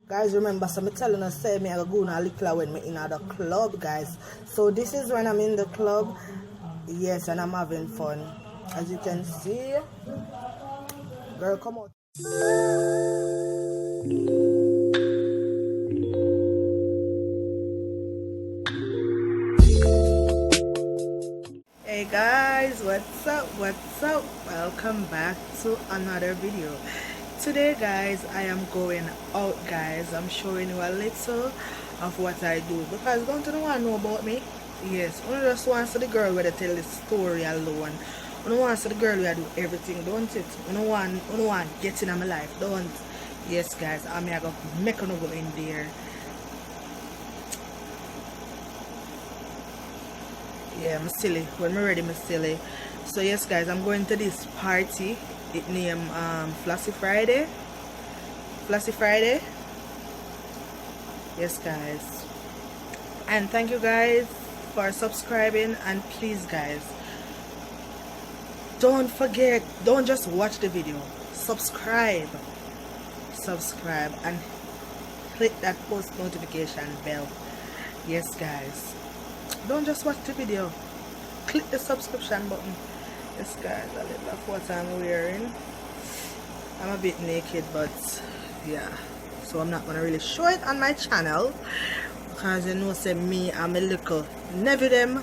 Guys, remember, so me telling us, say me I go on a little when me in the club, guys. So this is when I'm in the club. Yes, and I'm having fun. As you can see, girl, come out. Hey guys, what's up? What's up? Welcome back to another video. Today, guys, I am going out, guys. I'm showing you a little of what I do because don't you want to know about me? Yes, I just want to see the girl where they tell the story alone. I don't want to see the girl where I do everything, don't it? I don't want getting in my life, don't. Yes, guys, I go make her go in there. Yeah, I'm silly. When I'm ready, I'm silly. So yes, guys, I'm going to this party. It named Flossy Friday. Flossy Friday. Yes, guys. And thank you guys for subscribing. And please, guys, don't forget. Don't just watch the video. Subscribe. Subscribe and click that post notification bell. Yes, guys. Don't just watch the video. Click the subscription button. Yes, guys, a little of what I'm wearing. I'm a bit naked, but yeah, so I'm not gonna really show it on my channel because you know, say me, I'm a little never them,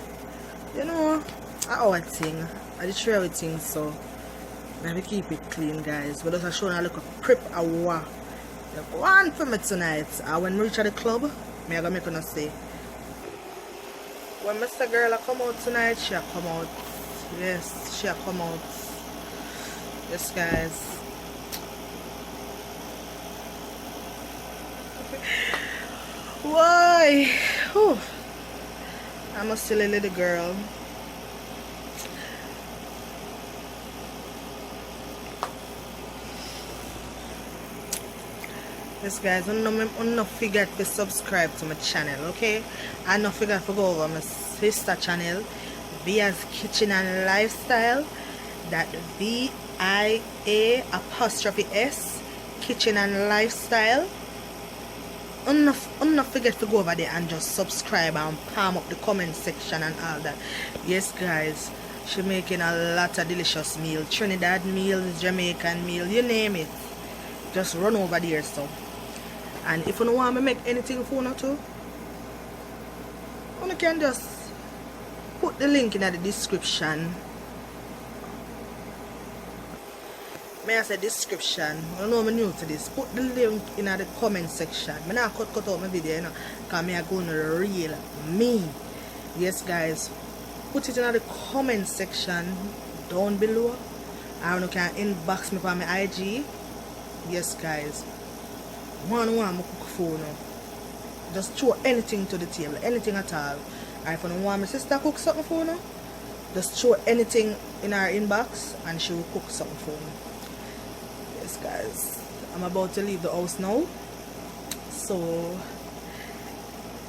you know, our thing. I just share everything, so I have to keep it clean, guys. But just showing a little prep hour. One for me tonight. When we reach at the club, me I gonna make her say. When Mr. Girl come out tonight, she'll come out. Yes, she'll come out. Yes, guys. Why? Whew. I'm a silly little girl. Yes, guys, I'm not forget to subscribe to my channel, okay? And not forget to go over my sister channel, Via's Kitchen and Lifestyle. That VIA''S Kitchen and Lifestyle. I'm not forget to go over there and just subscribe and palm up the comment section and all that. Yes, guys, she making a lot of delicious meal, Trinidad meals, Jamaican meal, you name it. Just run over there, so. And if you don't want me to make anything for you too, you can just put the link in the description. May I say description? I know I'm new to this. Put the link in the comment section. I'm not cut out my video, you know, because I'm going to real me. Yes, guys. Put it in the comment section down below. Or you can inbox me for my IG. Yes, guys. One to cook for now. Just throw anything to the table, anything at all. Or if you want my sister cook something for now, just throw anything in her inbox and she will cook something for me. Yes, guys, I'm about to leave the house now, so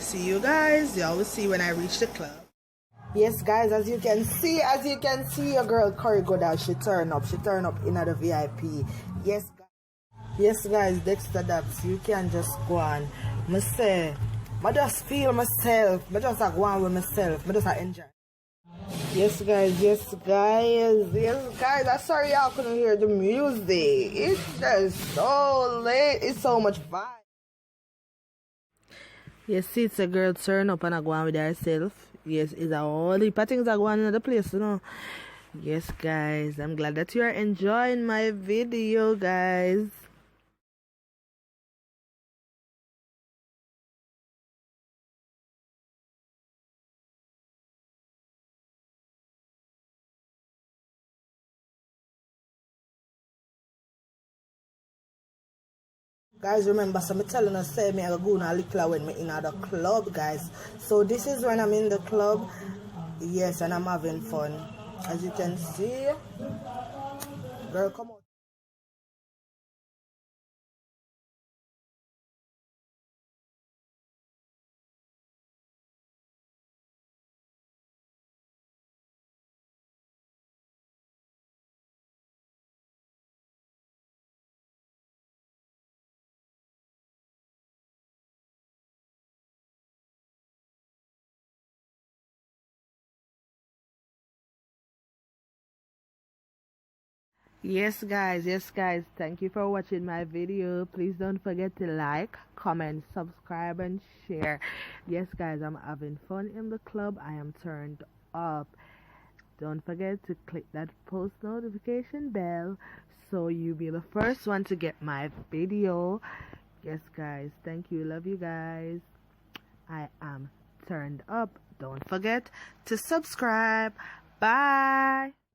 see you guys. You always see when I reach the club. Yes, guys, as you can see, your girl Curry go down. She turn up in the VIP. Yes, guys. Yes, guys, Dexter Dabs, you can just go on. I say, I just feel myself. I just go on with myself. I just enjoy. Yes, guys. I'm sorry y'all couldn't hear the music. It's just so late. It's so much vibe. Yes, see, it's a girl turn up and I go on with herself. Yes, it's a whole heap of things that go on in the place, you know. Yes, guys, I'm glad that you are enjoying my video, guys. Guys, remember, so I'm telling us, say me I go on a little when me in the club, guys. So this is when I'm in the club. Yes, and I'm having fun. As you can see, girl, come on. Yes guys, thank you for watching my video. Please don't forget to like, comment, subscribe and share. Yes guys, I'm having fun in the club. I am turned up. Don't forget to click that post notification bell so you'll be the first one to get my video. Yes guys, thank you. Love you guys. I am turned up. Don't forget to subscribe. Bye.